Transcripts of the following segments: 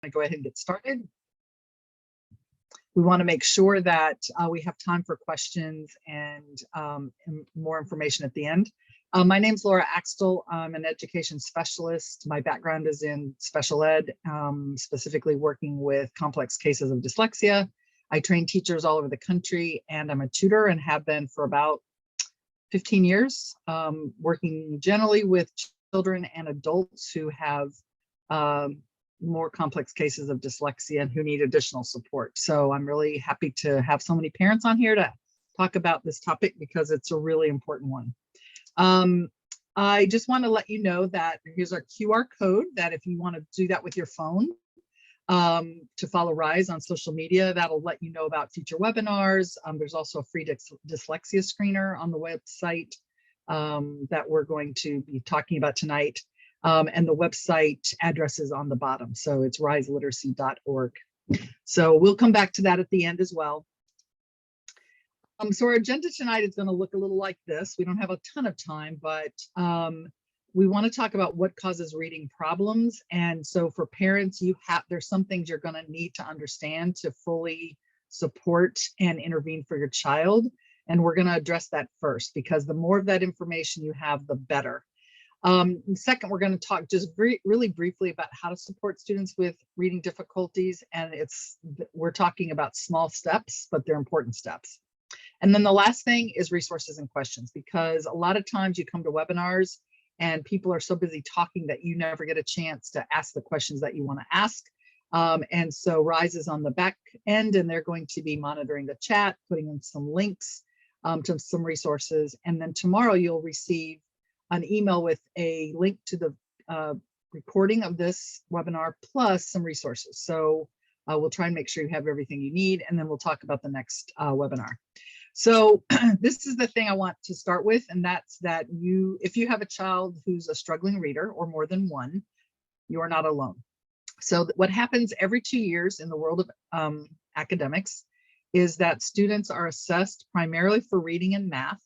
to go ahead and get started. We want to make sure that we have time for questions and more information at the end. My name's Laura Axtell. I'm an education specialist. My background is in special ed, specifically working with complex cases of dyslexia. I train teachers all over the country, and I'm a tutor and have been for about 15 years, working generally with children and adults who have more complex cases of dyslexia and who need additional support. So I'm really happy to have so many parents on here to talk about this topic because it's a really important one. I just want to let you know that here's our QR code, that if you want to do that with your phone, to follow RISE on social media, that'll let you know about future webinars. There's also a free dyslexia screener on the website that we're going to be talking about tonight. And the website address is on the bottom. So it's riseliteracy.org. So we'll come back to that at the end as well. So our agenda tonight is going to look a little like this. We don't have a ton of time, but we want to talk about what causes reading problems. And so for parents, there's some things you're going to need to understand to fully support and intervene for your child. And we're going to address that first, because the more of that information you have, the better. Second, we're going to talk just really briefly about how to support students with reading difficulties. And we're talking about small steps, but they're important steps. And then the last thing is resources and questions, because a lot of times you come to webinars and people are so busy talking that you never get a chance to ask the questions that you want to ask. And so RISE is on the back end, and they're going to be monitoring the chat, putting in some links to some resources. And then tomorrow you'll receive an email with a link to the recording of this webinar plus some resources. So we'll try and make sure you have everything you need, and then we'll talk about the next webinar. So this is the thing I want to start with, and that's that if you have a child who's a struggling reader or more than one, you are not alone. So what happens every 2 years in the world of academics is that students are assessed primarily for reading and math.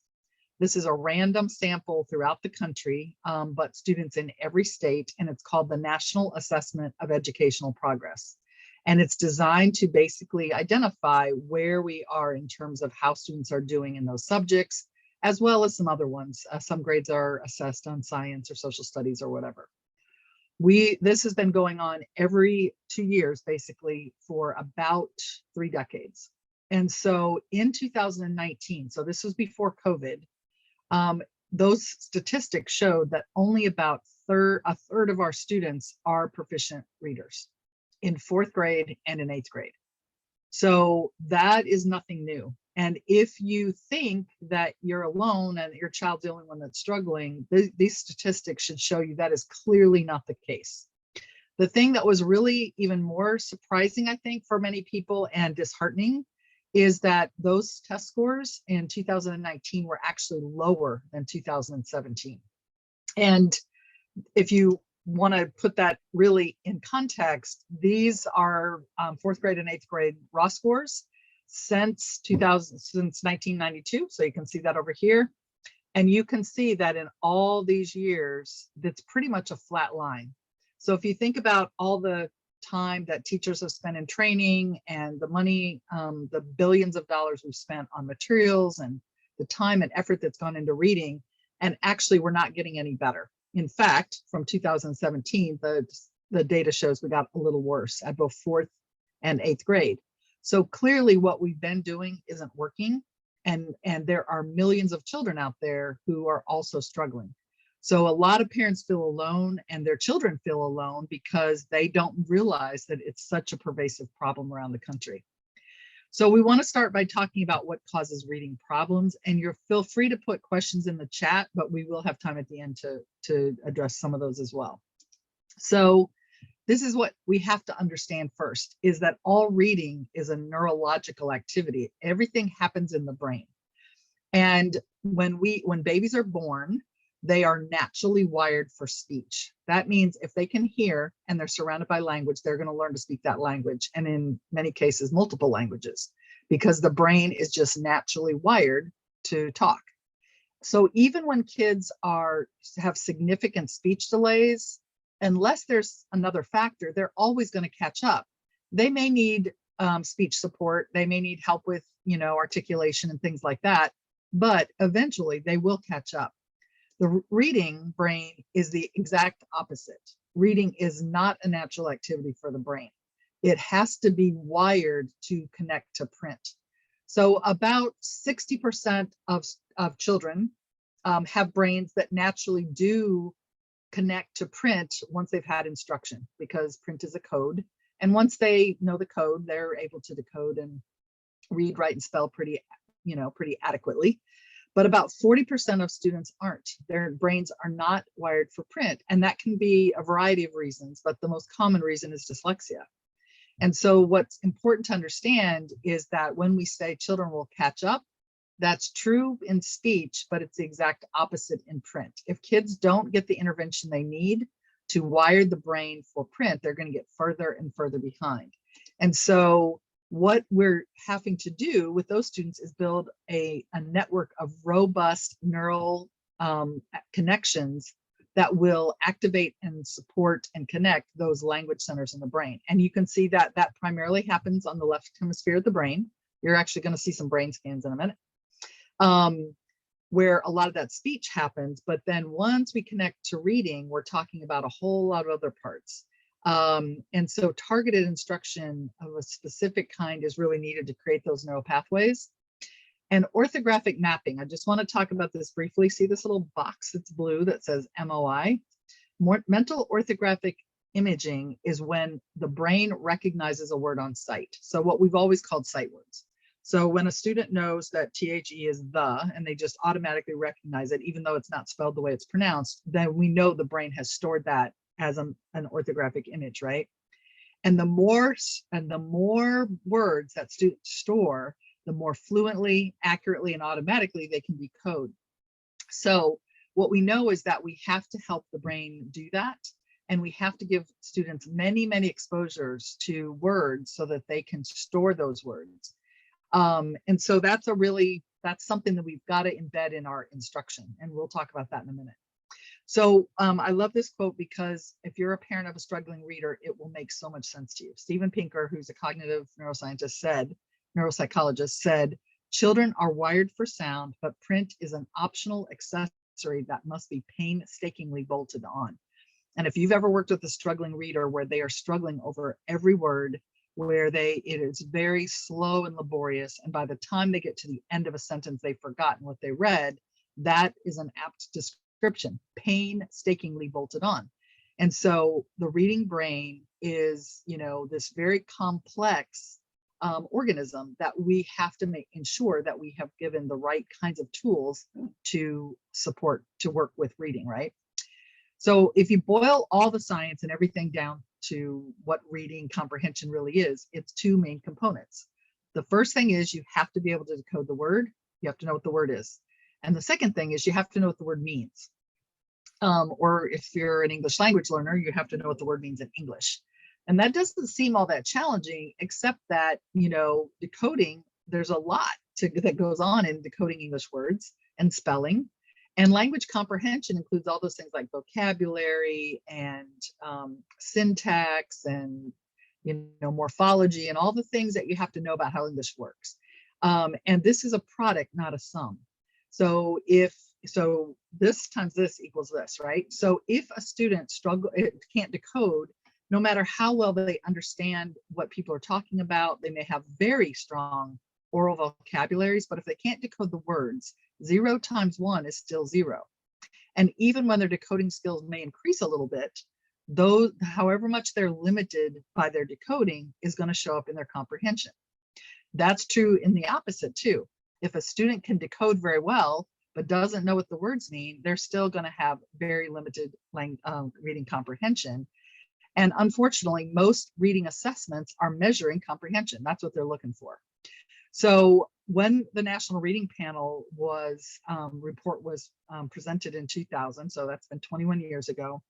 This is a random sample throughout the country, but students in every state, and it's called the National Assessment of Educational Progress. And it's designed to basically identify where we are in terms of how students are doing in those subjects, as well as some other ones. Some grades are assessed on science or social studies or whatever. This has been going on every 2 years, basically, for about 3 decades. And so in 2019, so this was before COVID, those statistics showed that only about a third of our students are proficient readers in 4th grade and in 8th grade. So that is nothing new. And if you think that you're alone and your child's the only one that's struggling, these statistics should show you that is clearly not the case. The thing that was really even more surprising, I think, for many people and disheartening is that those test scores in 2019 were actually lower than 2017. And if you want to put that really in context, these are 4th grade and 8th grade raw scores since 1992. So you can see that over here. And you can see that in all these years, that's pretty much a flat line. So if you think about all the time that teachers have spent in training and the money, the billions of dollars we've spent on materials and the time and effort that's gone into reading, and actually we're not getting any better. In fact, from 2017, the data shows we got a little worse at both 4th and 8th grade. So clearly what we've been doing isn't working, and there are millions of children out there who are also struggling. So a lot of parents feel alone, and their children feel alone because they don't realize that it's such a pervasive problem around the country. So we want to start by talking about what causes reading problems, and feel free to put questions in the chat, but we will have time at the end to address some of those as well. So this is what we have to understand first, is that all reading is a neurological activity. Everything happens in the brain. And when babies are born, they are naturally wired for speech. That means if they can hear and they're surrounded by language, they're going to learn to speak that language, and in many cases, multiple languages, because the brain is just naturally wired to talk. So even when kids have significant speech delays, unless there's another factor, they're always going to catch up. They may need speech support. They may need help with, articulation and things like that, but eventually they will catch up. The reading brain is the exact opposite. Reading is not a natural activity for the brain. It has to be wired to connect to print. So about 60% of children have brains that naturally do connect to print once they've had instruction, because print is a code. And once they know the code, they're able to decode and read, write, and spell pretty adequately. But about 40% of students aren't. Their brains are not wired for print. And that can be a variety of reasons, but the most common reason is dyslexia. And so what's important to understand is that when we say children will catch up, that's true in speech, but it's the exact opposite in print. If kids don't get the intervention they need to wire the brain for print, they're going to get further and further behind. And so what we're having to do with those students is build a network of robust neural connections that will activate and support and connect those language centers in the brain. And you can see that that primarily happens on the left hemisphere of the brain. You're actually going to see some brain scans in a minute, where a lot of that speech happens. But then once we connect to reading, we're talking about a whole lot of other parts. And so targeted instruction of a specific kind is really needed to create those neural pathways. And orthographic mapping, I just want to talk about this briefly. See this little box that's blue that says MOI? Mental orthographic imaging is when the brain recognizes a word on sight. So what we've always called sight words. So when a student knows that THE is the, and they just automatically recognize it, even though it's not spelled the way it's pronounced, then we know the brain has stored that as an orthographic image, right? And the more words that students store, the more fluently, accurately, and automatically they can decode. So what we know is that we have to help the brain do that. And we have to give students many, many exposures to words so that they can store those words. And so that's something that we've got to embed in our instruction. And we'll talk about that in a minute. So I love this quote because if you're a parent of a struggling reader, it will make so much sense to you. Steven Pinker, who's a cognitive neuropsychologist, said, children are wired for sound, but print is an optional accessory that must be painstakingly bolted on. And if you've ever worked with a struggling reader where they are struggling over every word, where it is very slow and laborious, and by the time they get to the end of a sentence, they've forgotten what they read, that is an apt description, painstakingly bolted on. And so the reading brain is, this very complex organism that we have to ensure that we have given the right kinds of tools to work with reading, right? So if you boil all the science and everything down to what reading comprehension really is, it's two main components. The first thing is you have to be able to decode the word. You have to know what the word is. And the second thing is you have to know what the word means. Or if you're an English language learner, you have to know what the word means in English. And that doesn't seem all that challenging, except that, decoding, there's a lot that goes on in decoding English words and spelling. And language comprehension includes all those things like vocabulary and syntax and, morphology and all the things that you have to know about how English works. And this is a product, not a sum. So this times this equals this, right? So if a student can't decode, no matter how well they understand what people are talking about, they may have very strong oral vocabularies, but if they can't decode the words, 0 times 1 is still 0. And even when their decoding skills may increase a little bit, however much they're limited by their decoding is going to show up in their comprehension. That's true in the opposite too. If a student can decode very well, but doesn't know what the words mean, they're still going to have very limited reading comprehension. And unfortunately, most reading assessments are measuring comprehension. That's what they're looking for. So when the National Reading Panel report was presented in 2000, so that's been 21 years ago,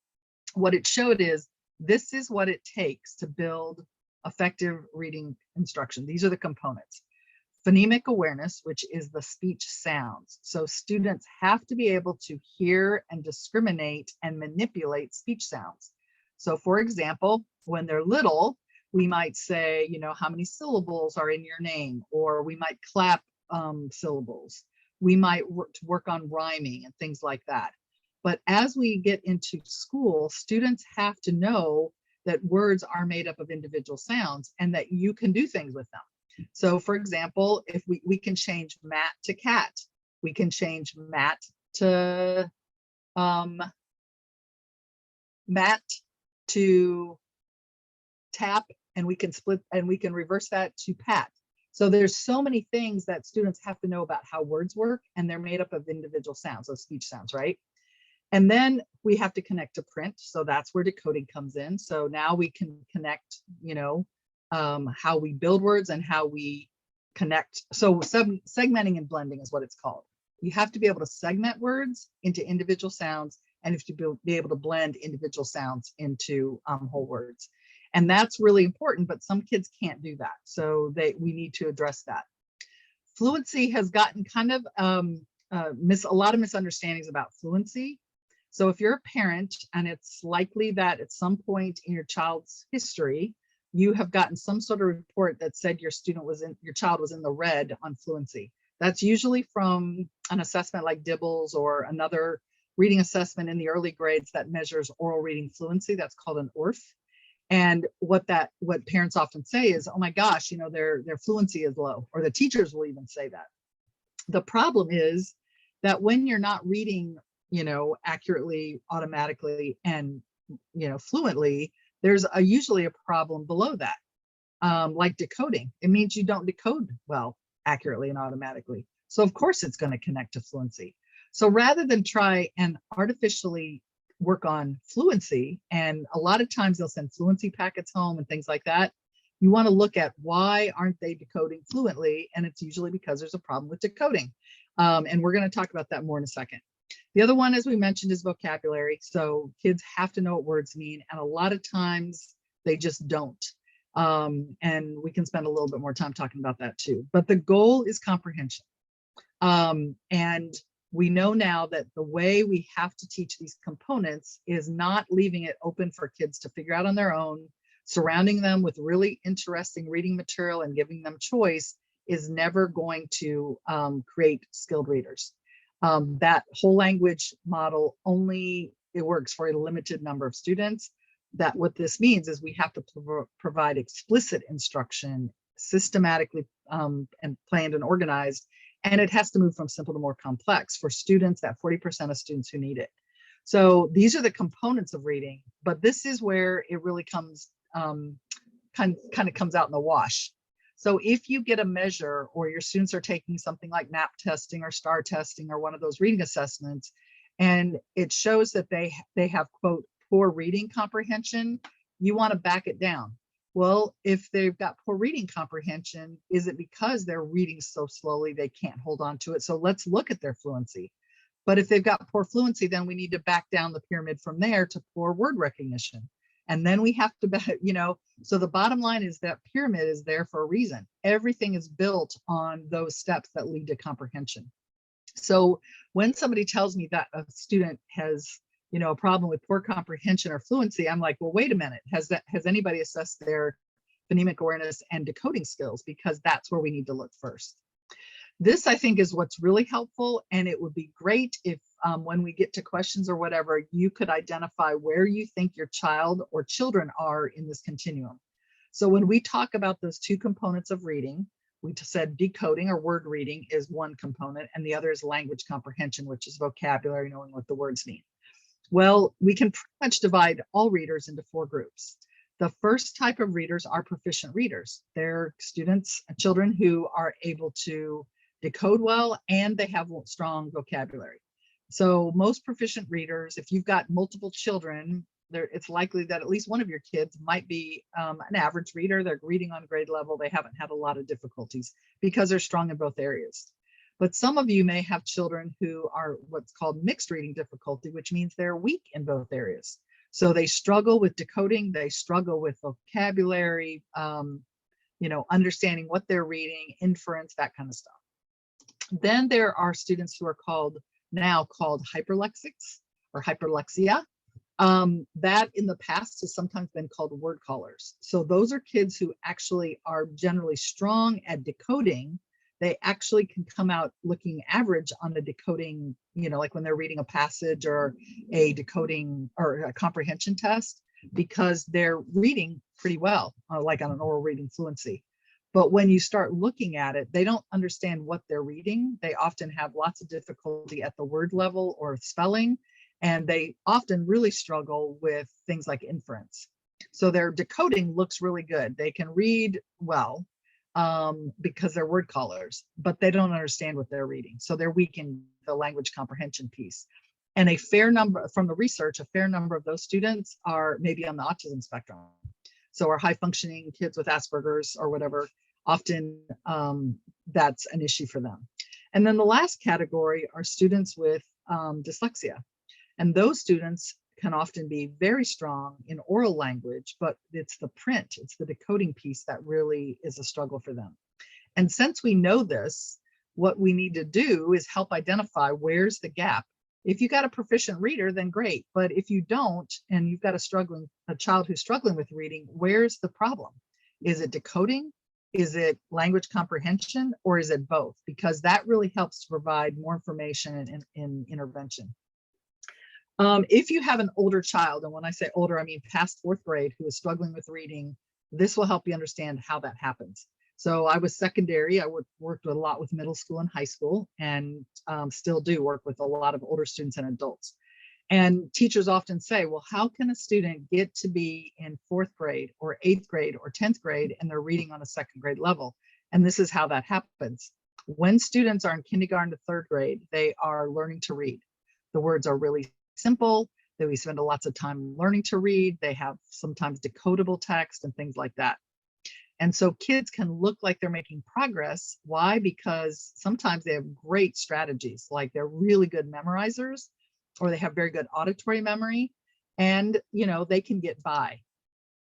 what it showed is this is what it takes to build effective reading instruction. These are the components. Phonemic awareness, which is the speech sounds. So students have to be able to hear and discriminate and manipulate speech sounds. So for example, when they're little, we might say, how many syllables are in your name, or we might clap syllables. We might work on rhyming and things like that. But as we get into school, students have to know that words are made up of individual sounds and that you can do things with them. So for example, if we can change mat to cat, we can change mat to mat to tap, and we can split and we can reverse that to pat. So there's so many things that students have to know about how words work, and they're made up of individual sounds, those speech sounds, right? And then we have to connect to print. So that's where decoding comes in. So now we can connect, how we build words and how we connect. So segmenting and blending is what it's called. You have to be able to segment words into individual sounds, and you have to be able to blend individual sounds into whole words. And that's really important, but some kids can't do that. So we need to address that. Fluency has gotten kind of a lot of misunderstandings about fluency. So if you're a parent, and it's likely that at some point in your child's history, you have gotten some sort of report that said your child was in the red on fluency. That's usually from an assessment like Dibbles or another reading assessment in the early grades that measures oral reading fluency. That's called an ORF. And what parents often say is, oh my gosh, their fluency is low, or the teachers will even say that. The problem is that when you're not reading, accurately, automatically, and, fluently, there's usually a problem below that, like decoding. It means you don't decode well, accurately, and automatically. So of course it's going to connect to fluency. So rather than try and artificially work on fluency, and a lot of times they'll send fluency packets home and things like that, you want to look at why aren't they decoding fluently, and it's usually because there's a problem with decoding. And we're going to talk about that more in a second. The other one, as we mentioned, is vocabulary. So kids have to know what words mean, and a lot of times they just don't. And we can spend a little bit more time talking about that too. But the goal is comprehension. And we know now that the way we have to teach these components is not leaving it open for kids to figure out on their own. Surrounding them with really interesting reading material and giving them choice is never going to create skilled readers. That whole language model it works for a limited number of students. That what this means is we have to provide explicit instruction, systematically and planned and organized, and it has to move from simple to more complex for students, that 40% of students who need it. So these are the components of reading, but this is where it really comes kind of comes out in the wash. So if you get a measure, or your students are taking something like MAP testing or STAR testing or one of those reading assessments, and it shows that they have, quote, poor reading comprehension, you want to back it down. Well, if they've got poor reading comprehension, is it because they're reading so slowly they can't hold on to it? So let's look at their fluency. But if they've got poor fluency, then we need to back down the pyramid from there to poor word recognition. And then we have to, so the bottom line is that pyramid is there for a reason. Everything is built on those steps that lead to comprehension. So when somebody tells me that a student has, a problem with poor comprehension or fluency, I'm like, well, wait a minute, has anybody assessed their phonemic awareness and decoding skills? Because that's where we need to look first. This, I think, is what's really helpful, and it would be great if when we get to questions or whatever, you could identify where you think your child or children are in this continuum. So when we talk about those two components of reading, we said decoding or word reading is one component, and the other is language comprehension, which is vocabulary, knowing what the words mean. Well, we can pretty much divide all readers into 4 groups. The first type of readers are proficient readers. They're students, children who are able to decode well, and they have strong vocabulary. So most proficient readers, if you've got multiple children, it's likely that at least one of your kids might be an average reader. They're reading on grade level. They haven't had a lot of difficulties because they're strong in both areas. But some of you may have children who are what's called mixed reading difficulty, which means they're weak in both areas. So they struggle with decoding, they struggle with vocabulary, understanding what they're reading, inference, that kind of stuff. Then there are students who are now called hyperlexics or hyperlexia. That in the past has sometimes been called word callers. So those are kids who actually are generally strong at decoding. They actually can come out looking average on a decoding, like when they're reading a passage or a decoding or a comprehension test, because they're reading pretty well, like on an oral reading fluency. But when you start looking at it, they don't understand what they're reading. They often have lots of difficulty at the word level or spelling, and they often really struggle with things like inference. So their decoding looks really good. They can read well because they're word callers, but they don't understand what they're reading. So they're weak in the language comprehension piece. And a fair number, from the research, a fair number of those students are maybe on the autism spectrum. So are high functioning kids with Asperger's or whatever, often that's an issue for them. And then the last category are students with dyslexia. And those students can often be very strong in oral language, but it's the print, it's the decoding piece that really is a struggle for them. And since we know this, what we need to do is help identify where's the gap. If you got a proficient reader, then great. But if you don't, and you've got a child who's struggling with reading, where's the problem? Is it decoding? Is it language comprehension? Or is it both? Because that really helps to provide more information in intervention. If you have an older child, and when I say older, I mean past 4th grade, who is struggling with reading, this will help you understand how that happens. So I was secondary. I worked a lot with middle school and high school, and still do work with a lot of older students and adults. And teachers often say, well, how can a student get to be in 4th grade or 8th grade or 10th grade and they're reading on a 2nd grade level? And this is how that happens. When students are in kindergarten to 3rd grade, they are learning to read. The words are really simple, that we spend lots of time learning to read. They have sometimes decodable text and things like that. And so kids can look like they're making progress. Why? Because sometimes they have great strategies, like they're really good memorizers, or they have very good auditory memory, and they can get by.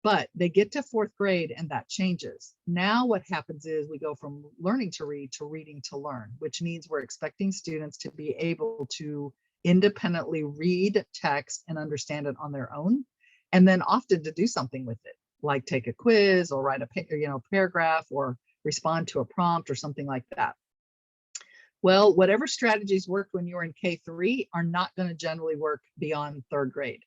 But they get to 4th grade and that changes. Now what happens is we go from learning to read to reading to learn, which means we're expecting students to be able to independently read text and understand it on their own, and then often to do something with it, like take a quiz or write a paragraph or respond to a prompt or something like that. Well, whatever strategies worked when you were in K3 are not going to generally work beyond 3rd grade,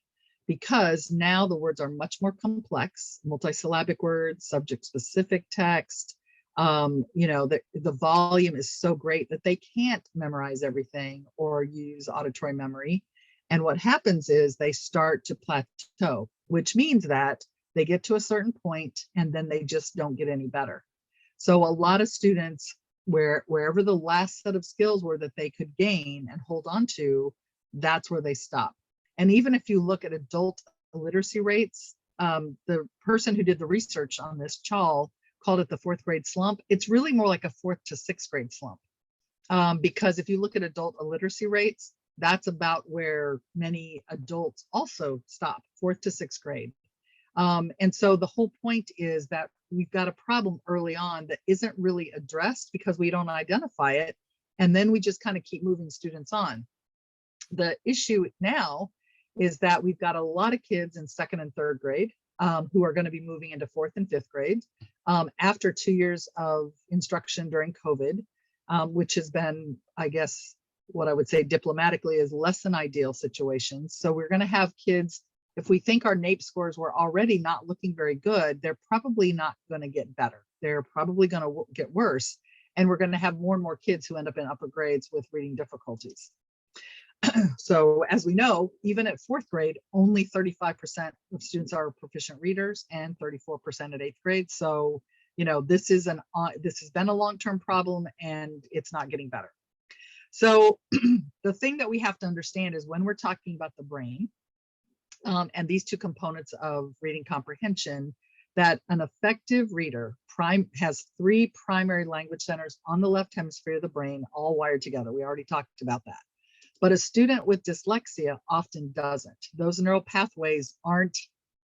because now the words are much more complex, multisyllabic words, subject specific text. The volume is so great that they can't memorize everything or use auditory memory. And what happens is they start to plateau, which means that they get to a certain point and then they just don't get any better. So a lot of students, wherever the last set of skills were that they could gain and hold on to, that's where they stop. And even if you look at adult literacy rates, the person who did the research on this, Chal, called it the 4th grade slump. It's really more like a 4th to 6th grade slump, because if you look at adult illiteracy rates, that's about where many adults also stop, 4th to 6th grade. And so the whole point is that we've got a problem early on that isn't really addressed because we don't identify it, and then we just kind of keep moving students on. The issue now is that we've got a lot of kids in 2nd and 3rd grade who are going to be moving into 4th and 5th grade after 2 years of instruction during COVID, which has been, I guess, what I would say diplomatically is less than ideal situations. So we're going to have kids, if we think our NAEP scores were already not looking very good, they're probably not going to get better. They're probably going to get worse. And we're going to have more and more kids who end up in upper grades with reading difficulties. So as we know, even at 4th grade, only 35% of students are proficient readers and 34% at 8th grade. So, this has been a long-term problem and it's not getting better. So the thing that we have to understand is when we're talking about the brain and these two components of reading comprehension, that an effective reader has 3 primary language centers on the left hemisphere of the brain, all wired together. We already talked about that. But a student with dyslexia often doesn't. Those neural pathways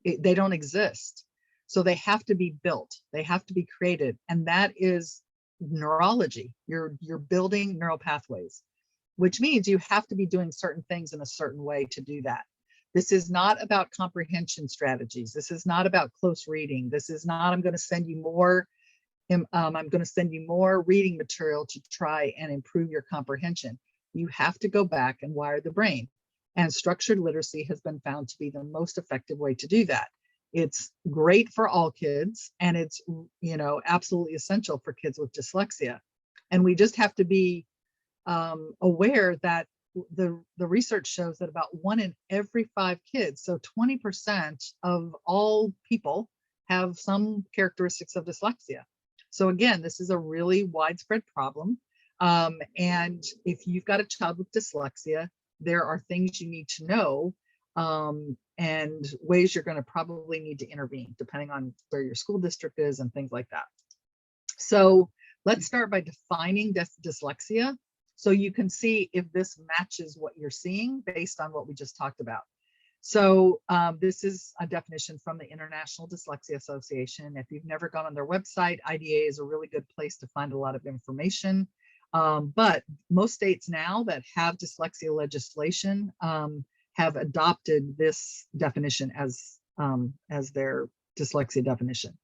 they don't exist. So they have to be built. They have to be created. And that is neurology. You're building neural pathways, which means you have to be doing certain things in a certain way to do that. This is not about comprehension strategies. This is not about close reading. This is not, I'm going to send you more reading material to try and improve your comprehension. You have to go back and wire the brain. And structured literacy has been found to be the most effective way to do that. It's great for all kids, and it's, absolutely essential for kids with dyslexia. And we just have to be aware that the research shows that about 1 in every 5 kids, so 20% of all people, have some characteristics of dyslexia. So again, this is a really widespread problem. And if you've got a child with dyslexia, there are things you need to know and ways you're going to probably need to intervene, depending on where your school district is and things like that. So let's start by defining dyslexia, so you can see if this matches what you're seeing based on what we just talked about. So this is a definition from the International Dyslexia Association. If you've never gone on their website, IDA is a really good place to find a lot of information. But most states now that have dyslexia legislation have adopted this definition as their dyslexia definition.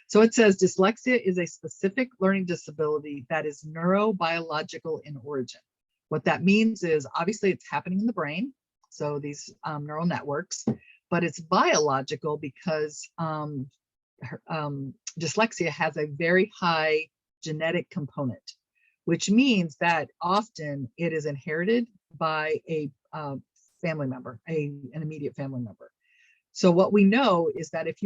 So it says dyslexia is a specific learning disability that is neurobiological in origin. What that means is obviously it's happening in the brain, so these neural networks, but it's biological because dyslexia has a very high genetic component, which means that often it is inherited by a family member, an immediate family member. So what we know is that if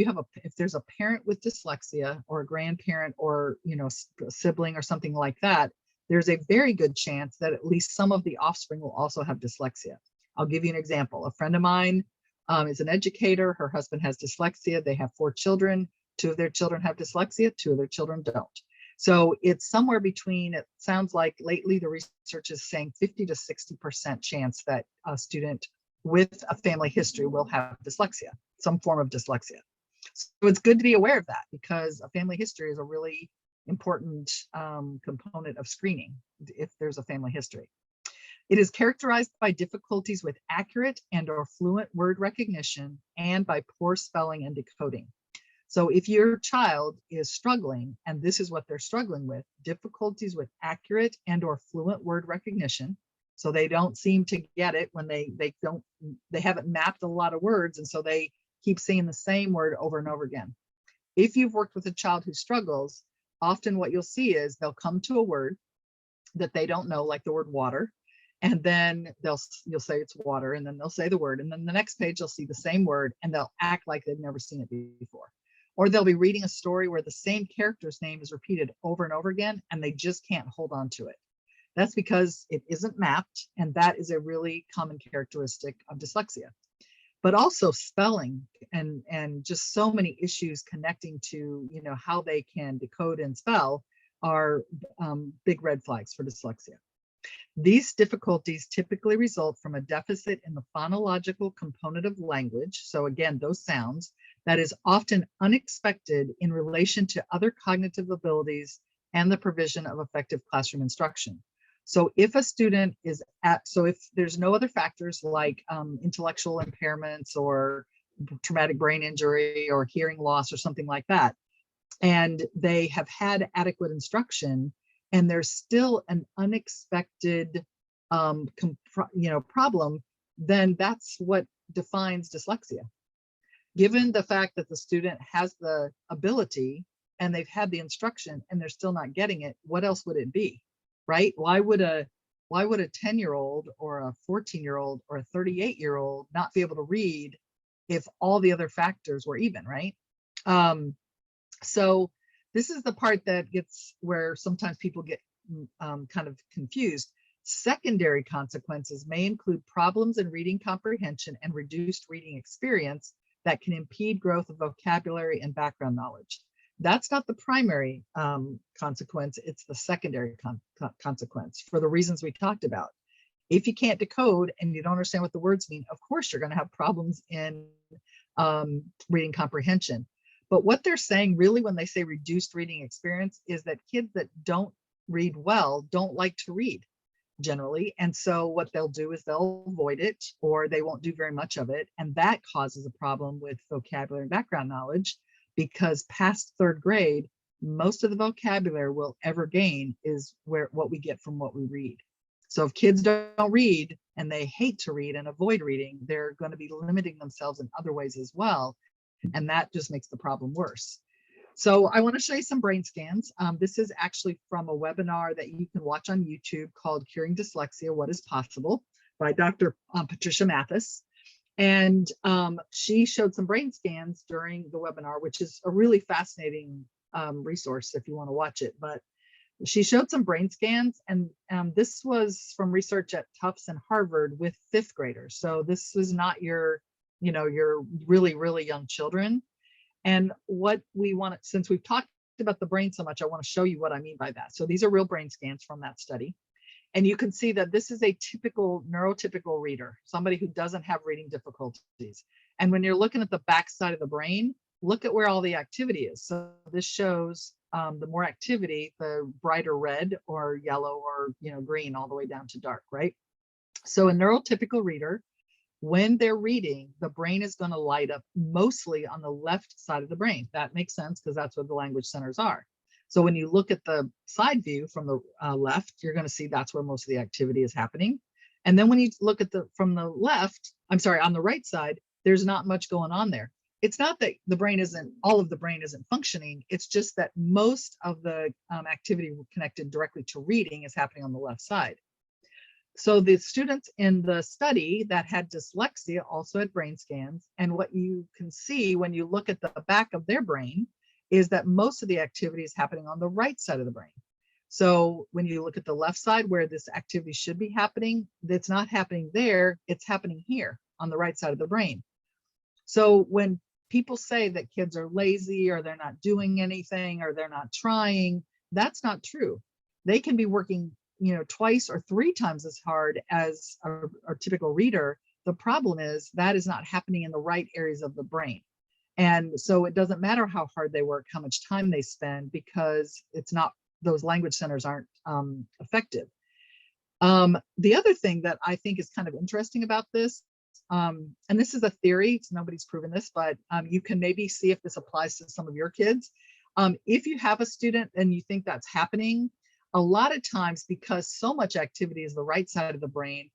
there's a parent with dyslexia, or a grandparent, or a sibling or something like that, there's a very good chance that at least some of the offspring will also have dyslexia. I'll give you an example. A friend of mine is an educator. Her husband has dyslexia. They have 4 children. 2 of their children have dyslexia. 2 of their children don't. So it's somewhere between, it sounds like lately the research is saying 50 to 60% chance that a student with a family history will have dyslexia, some form of dyslexia. So it's good to be aware of that, because a family history is a really important component of screening if there's a family history. It is characterized by difficulties with accurate and/or fluent word recognition and by poor spelling and decoding. So if your child is struggling, and this is what they're struggling with, difficulties with accurate and/or fluent word recognition, so they don't seem to get it when they haven't mapped a lot of words, and so they keep saying the same word over and over again. If you've worked with a child who struggles, often what you'll see is they'll come to a word that they don't know, like the word water, and then you'll say it's water, and then they'll say the word, and then the next page you'll see the same word, and they'll act like they've never seen it before. Or they'll be reading a story where the same character's name is repeated over and over again, and they just can't hold on to it. That's because it isn't mapped, and that is a really common characteristic of dyslexia. But also spelling and just so many issues connecting to how they can decode and spell are big red flags for dyslexia. These difficulties typically result from a deficit in the phonological component of language. So again, those sounds, that is often unexpected in relation to other cognitive abilities and the provision of effective classroom instruction. So if a student is if there's no other factors like intellectual impairments or traumatic brain injury or hearing loss or something like that, and they have had adequate instruction, and there's still an unexpected problem, then that's what defines dyslexia. Given the fact that the student has the ability and they've had the instruction and they're still not getting it, what else would it be, right? Why would a 10-year-old or a 14-year-old or a 38-year-old not be able to read if all the other factors were even, right? So this is the part that gets where sometimes people get kind of confused. Secondary consequences may include problems in reading comprehension and reduced reading experience that can impede growth of vocabulary and background knowledge. That's not the primary consequence, it's the secondary consequence for the reasons we talked about. If you can't decode and you don't understand what the words mean, of course you're going to have problems in reading comprehension. But what they're saying really when they say reduced reading experience is that kids that don't read well don't like to read. generally. And so what they'll do is they'll avoid it, or they won't do very much of it. And that causes a problem with vocabulary and background knowledge, because past third grade, most of the vocabulary we'll ever gain is what we get from what we read. So if kids don't read and they hate to read and avoid reading, they're going to be limiting themselves in other ways as well. And that just makes the problem worse. So I want to show you some brain scans. This is actually from a webinar that you can watch on YouTube called Curing Dyslexia, What is Possible, by Dr. Patricia Mathis. And she showed some brain scans during the webinar, which is a really fascinating resource if you want to watch it. But she showed some brain scans, and this was from research at Tufts and Harvard with fifth graders. So this was not your, your really, really young children. And what we want, since we've talked about the brain so much, I want to show you what I mean by that. So these are real brain scans from that study. And you can see that this is a typical neurotypical reader, somebody who doesn't have reading difficulties. And when you're looking at the back side of the brain, look at where all the activity is. So this shows the more activity, the brighter red or yellow or green all the way down to dark, right? So a neurotypical reader, when they're reading, the brain is going to light up mostly on the left side of the brain. That makes sense because that's where the language centers are. So when you look at the side view from the left, you're going to see that's where most of the activity is happening. And then when you look at from the left, on the right side, there's not much going on there. It's not that all of the brain isn't functioning. It's just that most of the activity connected directly to reading is happening on the left side. So the students in the study that had dyslexia also had brain scans. And what you can see when you look at the back of their brain is that most of the activity is happening on the right side of the brain. So when you look at the left side where this activity should be happening, it's not happening there, it's happening here on the right side of the brain. So when people say that kids are lazy or they're not doing anything or they're not trying, that's not true. They can be working twice or three times as hard as our typical reader. The problem is that is not happening in the right areas of the brain. And so it doesn't matter how hard they work, how much time they spend, because those language centers aren't effective. The other thing that I think is kind of interesting about this, and this is a theory, so nobody's proven this, but you can maybe see if this applies to some of your kids. If you have a student and you think that's happening, a lot of times, because so much activity is the right side of the brain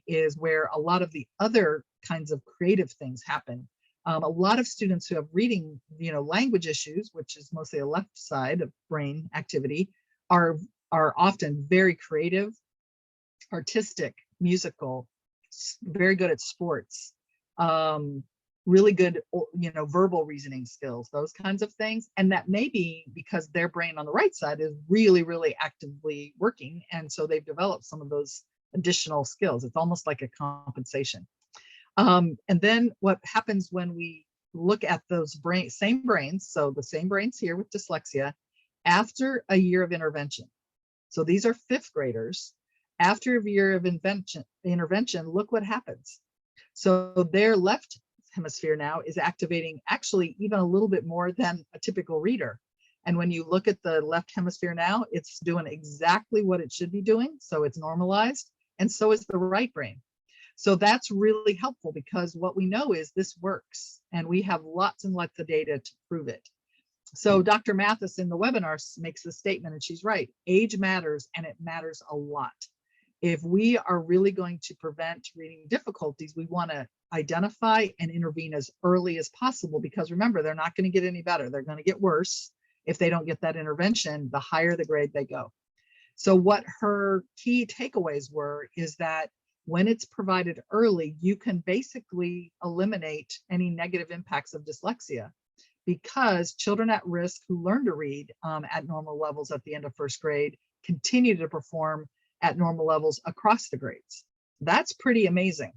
is where a lot of the other kinds of creative things happen. A lot of students who have reading, language issues, which is mostly a left side of brain activity, are often very creative, artistic, musical, very good at sports, really good, verbal reasoning skills, those kinds of things. And that may be because their brain on the right side is really, really actively working. And so they've developed some of those additional skills. It's almost like a compensation. And then what happens when we look at those same brains, so the same brains here with dyslexia, after a year of intervention. So these are fifth graders. After a year of intervention, look what happens. So their left hemisphere now is activating actually even a little bit more than a typical reader. And when you look at the left hemisphere now, it's doing exactly what it should be doing. So it's normalized, and so is the right brain. So that's really helpful because what we know is this works, and we have lots and lots of data to prove it. So Dr. Mathis in the webinar makes the statement, and she's right, age matters, and it matters a lot. If we are really going to prevent reading difficulties, we want to identify and intervene as early as possible, because remember, they're not going to get any better. They're going to get worse if they don't get that intervention, the higher the grade they go. So what her key takeaways were is that when it's provided early, you can basically eliminate any negative impacts of dyslexia, because children at risk who learn to read at normal levels at the end of first grade continue to perform at normal levels across the grades. That's pretty amazing.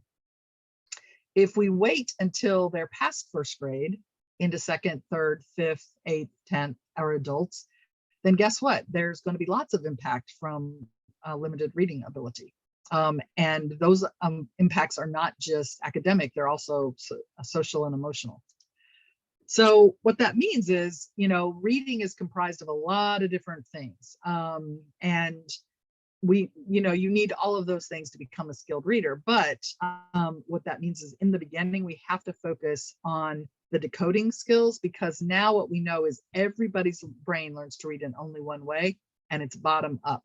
If we wait until they're past first grade into second, third, fifth, eighth, 10th, our adults, then guess what? There's going to be lots of impact from limited reading ability. And those impacts are not just academic, they're also social and emotional. So what that means is, reading is comprised of a lot of different things. And you need all of those things to become a skilled reader. But what that means is in the beginning, we have to focus on the decoding skills, because now what we know is everybody's brain learns to read in only one way, and it's bottom up.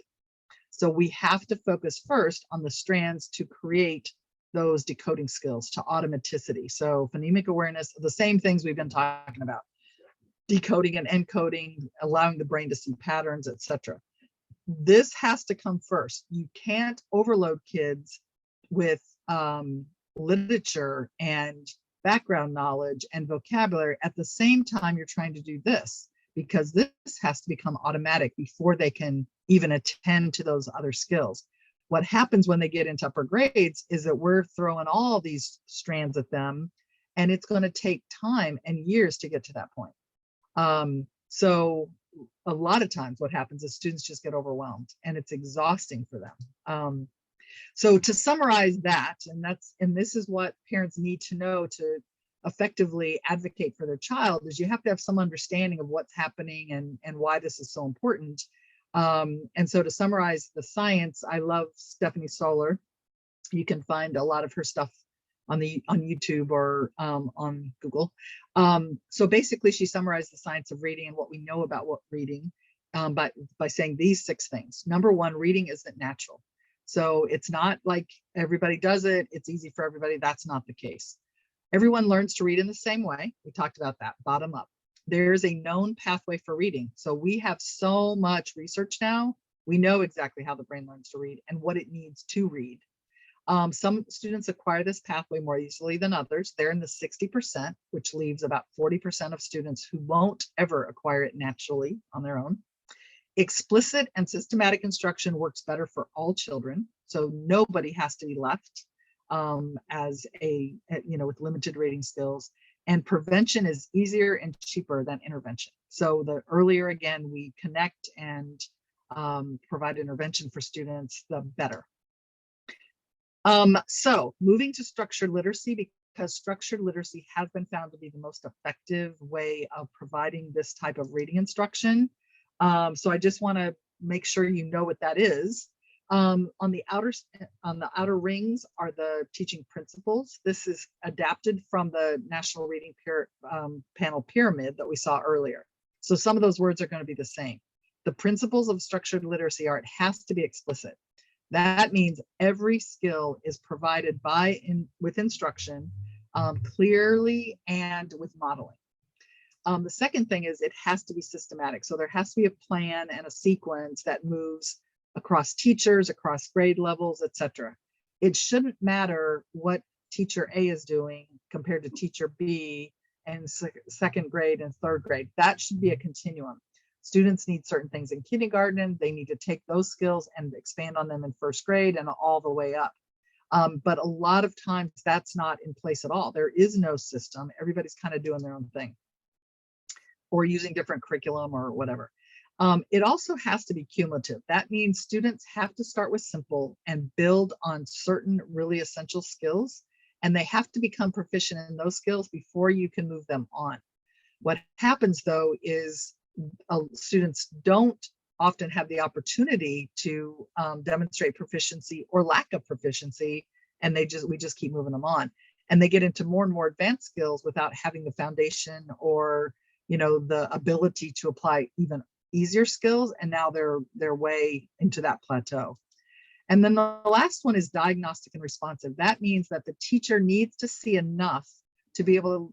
So we have to focus first on the strands to create those decoding skills to automaticity. So phonemic awareness, the same things we've been talking about, decoding and encoding, allowing the brain to see patterns, etc. This has to come first. You can't overload kids with literature and background knowledge and vocabulary at the same time you're trying to do this, because this has to become automatic before they can even attend to those other skills. What happens when they get into upper grades is that we're throwing all these strands at them, and it's going to take time and years to get to that point. So a lot of times what happens is students just get overwhelmed, and it's exhausting for them. So to summarize that, and this is what parents need to know to effectively advocate for their child, is you have to have some understanding of what's happening and why this is so important. And so to summarize the science, I love Stephanie Solar. You can find a lot of her stuff on YouTube or on Google. So basically, she summarized the science of reading and what we know about what reading by saying these 6 things. Number 1, reading isn't natural. So it's not like everybody does it, it's easy for everybody. That's not the case. Everyone learns to read in the same way. We talked about that, bottom up. There's a known pathway for reading. So we have so much research now. We know exactly how the brain learns to read and what it needs to read. Some students acquire this pathway more easily than others. They're in the 60%, which leaves about 40% of students who won't ever acquire it naturally on their own. Explicit and systematic instruction works better for all children. So nobody has to be left with limited reading skills. And prevention is easier and cheaper than intervention. So the earlier, again, we connect and provide intervention for students, the better. So moving to structured literacy, because structured literacy has been found to be the most effective way of providing this type of reading instruction. So I just want to make sure you know what that is. On the outer rings are the teaching principles. This is adapted from the National Reading Panel Pyramid that we saw earlier. So some of those words are going to be the same. The principles of structured literacy are, it has to be explicit. That means every skill is provided with instruction clearly and with modeling. The second thing is it has to be systematic. So there has to be a plan and a sequence that moves across teachers, across grade levels, etc. It shouldn't matter what teacher A is doing compared to teacher B and second grade and third grade. That should be a continuum. Students need certain things in kindergarten. They need to take those skills and expand on them in first grade and all the way up. But a lot of times that's not in place at all. There is no system. Everybody's kind of doing their own thing or using different curriculum or whatever. It also has to be cumulative. That means students have to start with simple and build on certain really essential skills, and they have to become proficient in those skills before you can move them on. What happens though is students don't often have the opportunity to demonstrate proficiency or lack of proficiency, and we just keep moving them on. And they get into more and more advanced skills without having the foundation or the ability to apply even easier skills, and now they're way into that plateau. And then the last one is diagnostic and responsive. That means that the teacher needs to see enough to be able to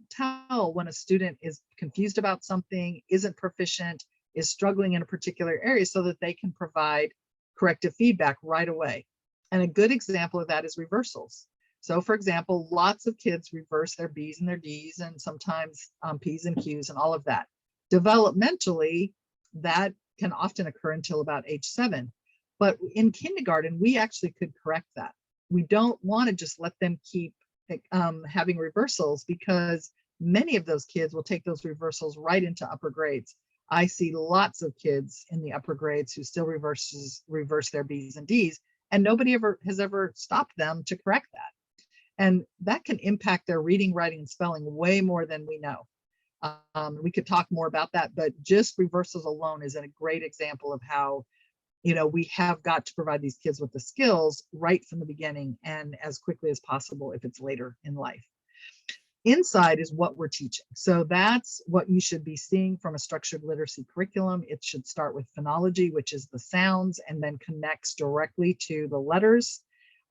tell when a student is confused about something, isn't proficient, is struggling in a particular area, so that they can provide corrective feedback right away. And a good example of that is reversals. So for example, lots of kids reverse their B's and their D's, and sometimes P's and Q's and all of that. Developmentally, that can often occur until about age 7. But in kindergarten, we actually could correct that. We don't want to just let them keep having reversals, because many of those kids will take those reversals right into upper grades. I see lots of kids in the upper grades who still reverse their B's and D's, and nobody has ever stopped them to correct that. And that can impact their reading, writing, and spelling way more than we know. We could talk more about that, but just reversals alone is a great example of how we have got to provide these kids with the skills right from the beginning and as quickly as possible if it's later in life. Inside is what we're teaching. So that's what you should be seeing from a structured literacy curriculum. It should start with phonology, which is the sounds, and then connects directly to the letters.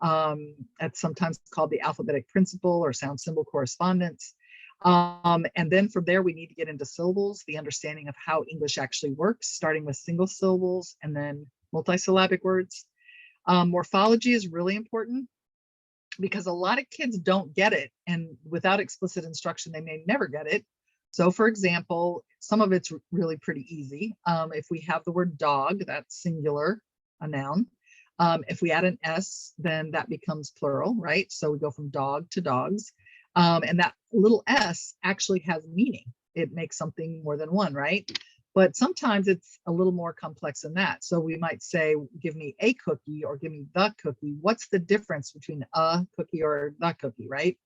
That's sometimes called the alphabetic principle or sound symbol correspondence. And then from there, we need to get into syllables, the understanding of how English actually works, starting with single syllables and then multisyllabic words. Morphology is really important because a lot of kids don't get it, and without explicit instruction, they may never get it. So for example, some of it's really pretty easy. If we have the word dog, that's singular, a noun. If we add an S, then that becomes plural, right? So we go from dog to dogs. And that little S actually has meaning. It makes something more than one, right? But sometimes it's a little more complex than that. So we might say, give me a cookie or give me the cookie. What's the difference between a cookie or the cookie, right?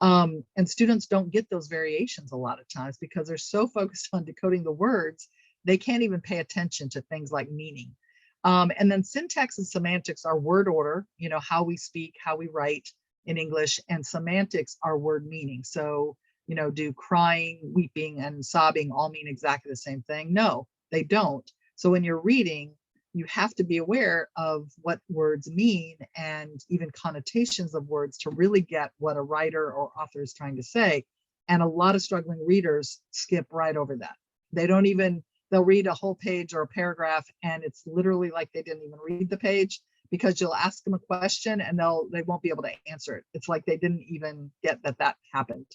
And students don't get those variations a lot of times because they're so focused on decoding the words, they can't even pay attention to things like meaning. And then syntax and semantics are word order, how we speak, how we write in English, and semantics are word meaning. So, do crying, weeping, and sobbing all mean exactly the same thing? No, they don't. So when you're reading, you have to be aware of what words mean and even connotations of words to really get what a writer or author is trying to say. And a lot of struggling readers skip right over that. They'll read a whole page or a paragraph, and it's literally like they didn't even read the page, because you'll ask them a question and they won't be able to answer it. It's like they didn't even get that happened.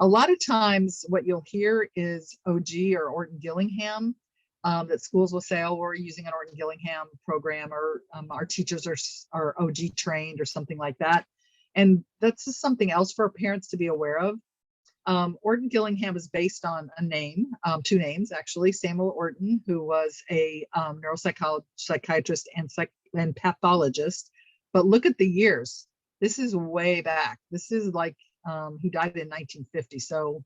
A lot of times what you'll hear is OG or Orton Gillingham, that schools will say, oh, we're using an Orton Gillingham program, or our teachers are OG trained or something like that. And that's just something else for parents to be aware of. Orton Gillingham is based on a name, two names actually, Samuel Orton, who was a neuropsychiatrist and pathologist. But look at the years. This is way back. This is like, he died in 1950. So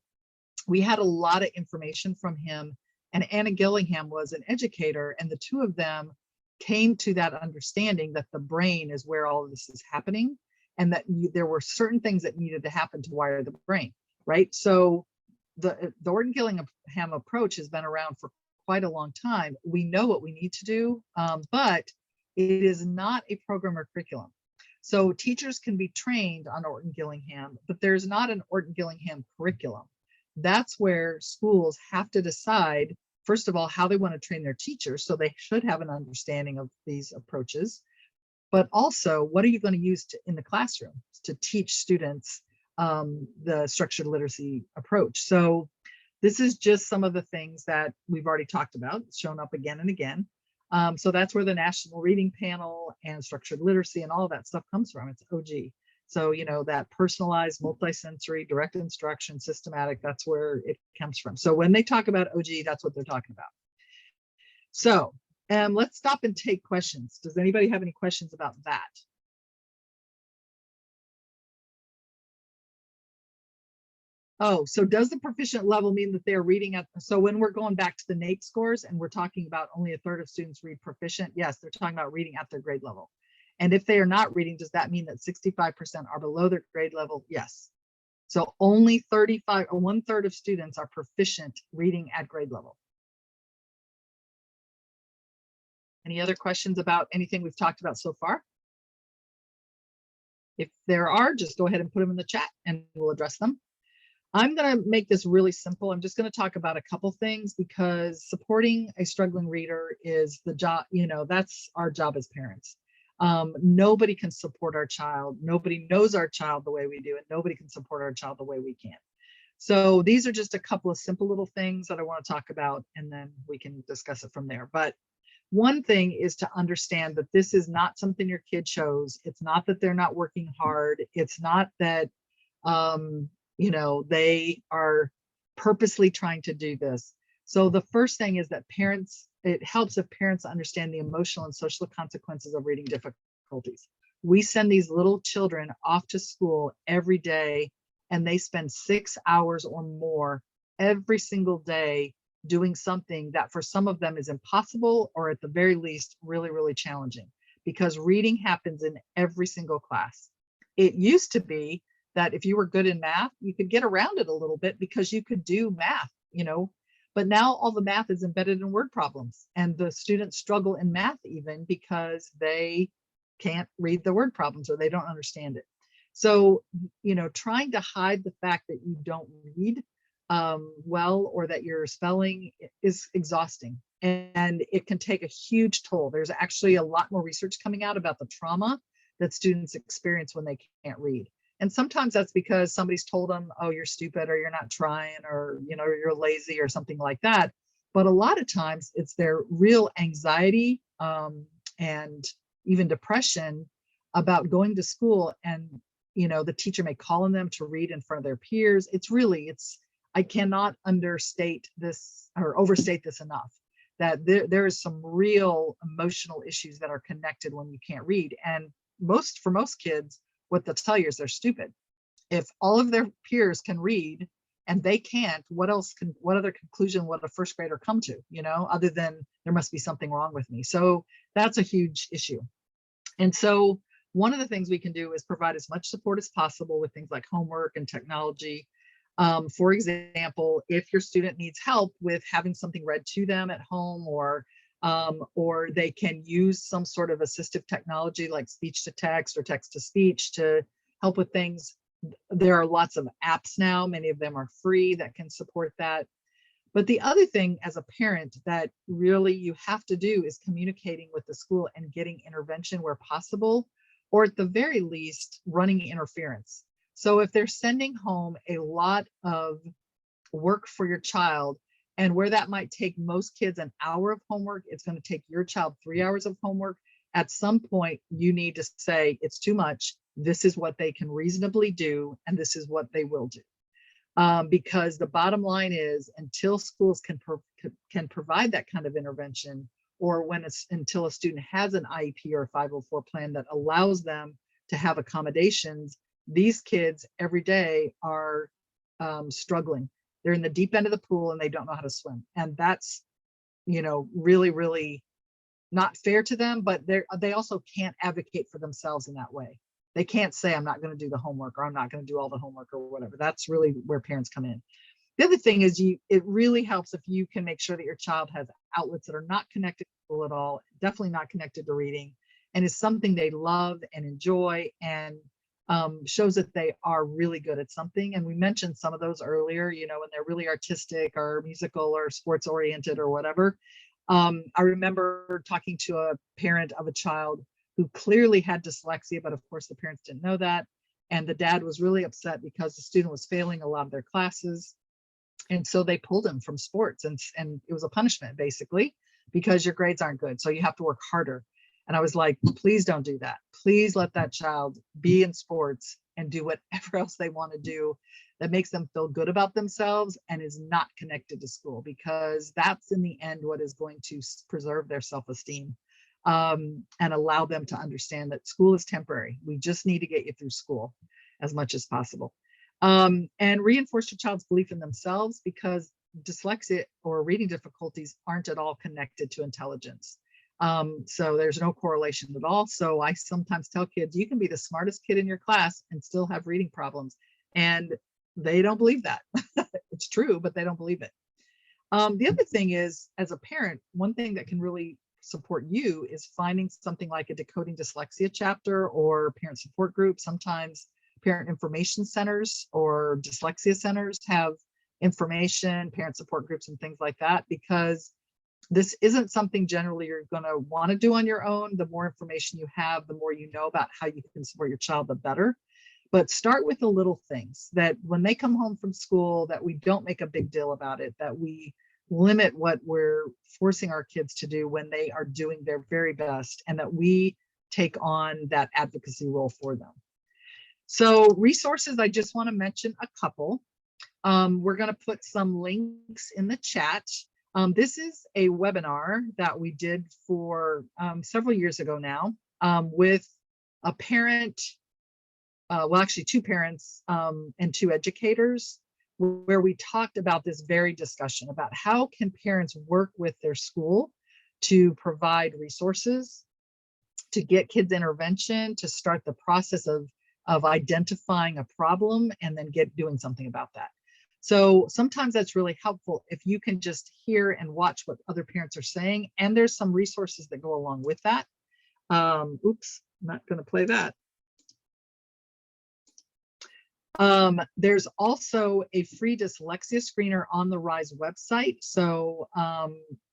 we had a lot of information from him. And Anna Gillingham was an educator, and the two of them came to that understanding that the brain is where all of this is happening, and that there were certain things that needed to happen to wire the brain, right? So the Orton Gillingham approach has been around for quite a long time. We know what we need to do, but it is not a program or curriculum. So teachers can be trained on Orton Gillingham, but there's not an Orton Gillingham curriculum. That's where schools have to decide, first of all, how they want to train their teachers. So they should have an understanding of these approaches, but also what are you going to use in the classroom to teach students the structured literacy approach. So this is just some of the things that we've already talked about, it's shown up again and again. So that's where the National Reading Panel and structured literacy and all of that stuff comes from. It's OG. So, that personalized, multisensory, direct instruction, systematic, that's where it comes from. So when they talk about OG, that's what they're talking about. So let's stop and take questions. Does anybody have any questions about that? Oh, so does the proficient level mean that they're reading at, so when we're going back to the NAEP scores and we're talking about only a third of students read proficient, yes, they're talking about reading at their grade level. And if they are not reading, does that mean that 65% are below their grade level? Yes. So only 35 or 1/3 of students are proficient reading at grade level. Any other questions about anything we've talked about so far? If there are, just go ahead and put them in the chat and we'll address them. I'm going to make this really simple. I'm just going to talk about a couple things because supporting a struggling reader is the job, that's our job as parents. Nobody can support our child. Nobody knows our child the way we do, and nobody can support our child the way we can. So these are just a couple of simple little things that I want to talk about, and then we can discuss it from there. But one thing is to understand that this is not something your kid chose. It's not that they're not working hard. It's not that, they are purposely trying to do this. So the first thing is that it helps if parents understand the emotional and social consequences of reading difficulties. We send these little children off to school every day, and they spend 6 hours or more every single day doing something that for some of them is impossible, or at the very least, really, really challenging, because reading happens in every single class. It used to be that if you were good in math, you could get around it a little bit because you could do math, but now all the math is embedded in word problems, and the students struggle in math even because they can't read the word problems or they don't understand it. So, trying to hide the fact that you don't read well, or that your spelling is exhausting, and it can take a huge toll. There's actually a lot more research coming out about the trauma that students experience when they can't read. And sometimes that's because somebody's told them, oh, you're stupid, or you're not trying, or you're lazy, or something like that. But a lot of times it's their real anxiety and even depression about going to school, and the teacher may call on them to read in front of their peers. I cannot understate this or overstate this enough, that there is some real emotional issues that are connected when you can't read. And for most kids, what they'll tell you is they're stupid. If all of their peers can read and they can't, what other conclusion would a first grader come to, other than there must be something wrong with me? So that's a huge issue. And so one of the things we can do is provide as much support as possible with things like homework and technology. For example, if your student needs help with having something read to them at home, or they can use some sort of assistive technology like speech to text or text to speech to help with things. There are lots of apps now, many of them are free, that can support that. But the other thing as a parent that really you have to do is communicating with the school and getting intervention where possible, or at the very least, running interference. So if they're sending home a lot of work for your child, and where that might take most kids an hour of homework, it's going to take your child 3 hours of homework. At some point, you need to say, it's too much. This is what they can reasonably do, and this is what they will do. Because the bottom line is, until schools can provide that kind of intervention, or until a student has an IEP or a 504 plan that allows them to have accommodations, these kids every day are struggling. They're in the deep end of the pool and they don't know how to swim. And that's, really, really not fair to them, but they also can't advocate for themselves in that way. They can't say, I'm not going to do the homework, or I'm not going to do all the homework, or whatever. That's really where parents come in. The other thing is it really helps if you can make sure that your child has outlets that are not connected to school at all, definitely not connected to reading, and is something they love and enjoy, and shows that they are really good at something. And we mentioned some of those earlier, when they're really artistic or musical or sports oriented or whatever. I remember talking to a parent of a child who clearly had dyslexia, but of course the parents didn't know that. And the dad was really upset because the student was failing a lot of their classes. And so they pulled him from sports, and it was a punishment basically, because your grades aren't good. So you have to work harder. And I was like, please don't do that. Please let that child be in sports and do whatever else they want to do that makes them feel good about themselves and is not connected to school, because that's in the end what is going to preserve their self-esteem, and allow them to understand that school is temporary. We just need to get you through school as much as possible. And reinforce your child's belief in themselves, because dyslexia or reading difficulties aren't at all connected to intelligence. So there's no correlation at all. So I sometimes tell kids, you can be the smartest kid in your class and still have reading problems. And they don't believe that. It's true, but they don't believe it. The other thing is, as a parent, one thing that can really support you is finding something like a Decoding Dyslexia chapter or parent support group. Sometimes parent information centers or dyslexia centers have information, parent support groups, and things like that, because this isn't something generally you're going to want to do on your own. The more information you have, the more you know about how you can support your child, the better. But start with the little things, that when they come home from school, that we don't make a big deal about it, that we limit what we're forcing our kids to do when they are doing their very best, and that we take on that advocacy role for them. So resources, I just want to mention a couple. We're going to put some links in the chat. This is a webinar that we did for several years ago now, with a parent, well, actually two parents and two educators where we talked about this very discussion about how can parents work with their school to provide resources, to get kids intervention, to start the process of identifying a problem and then doing something about that. So sometimes that's really helpful if you can just hear and watch what other parents are saying, and there's some resources that go along with that. Oops, I'm not going to play that. There's also a free dyslexia screener on the RISE website. So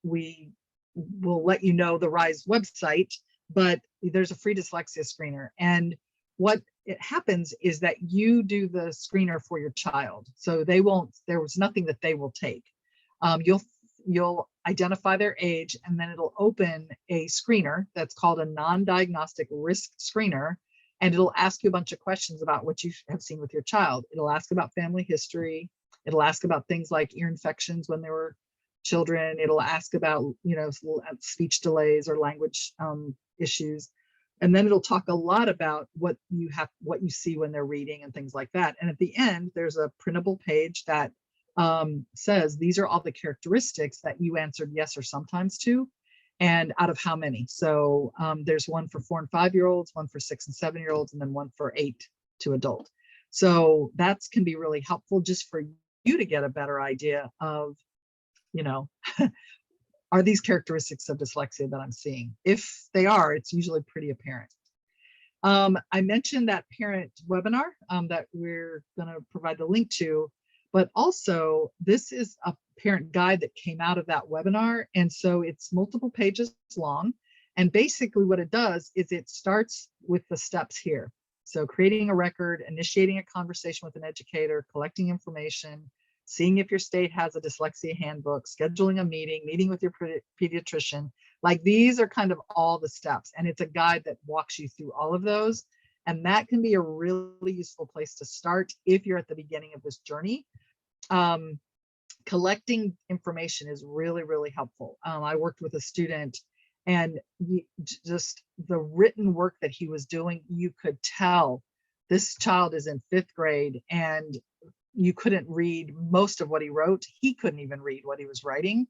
we will let you know the RISE website, but there's a free dyslexia screener. And what it happens is that you do the screener for your child. So they won't, there was nothing that they will take. You'll identify their age, and then it'll open a screener that's called a non-diagnostic risk screener. And it'll ask you a bunch of questions about what you have seen with your child. It'll ask about family history. It'll ask about things like ear infections when they were children. It'll ask about, you know, speech delays or language issues. And then it'll talk a lot about what you see when they're reading and things like that. And at the end, there's a printable page that says these are all the characteristics that you answered yes or sometimes to, and out of how many. So there's one for 4 and 5-year-olds, one for 6 and 7-year-olds, and then one for 8 to adult. So that can be really helpful just for you to get a better idea of, you know, are these characteristics of dyslexia that I'm seeing? If they are, it's usually pretty apparent. I mentioned that parent webinar that we're going to provide the link to, but also this is a parent guide that came out of that webinar. And so it's multiple pages long. And basically what it does is it starts with the steps here. So creating a record, initiating a conversation with an educator, collecting information, seeing if your state has a dyslexia handbook, scheduling a meeting with your pediatrician. Like, these are kind of all the steps, and it's a guide that walks you through all of those. And that can be a really useful place to start if you're at the beginning of this journey. Collecting information is really, really helpful. I worked with a student, and just the written work that he was doing, you could tell this child is in 5th grade, and you couldn't read most of what he wrote. He couldn't even read what he was writing.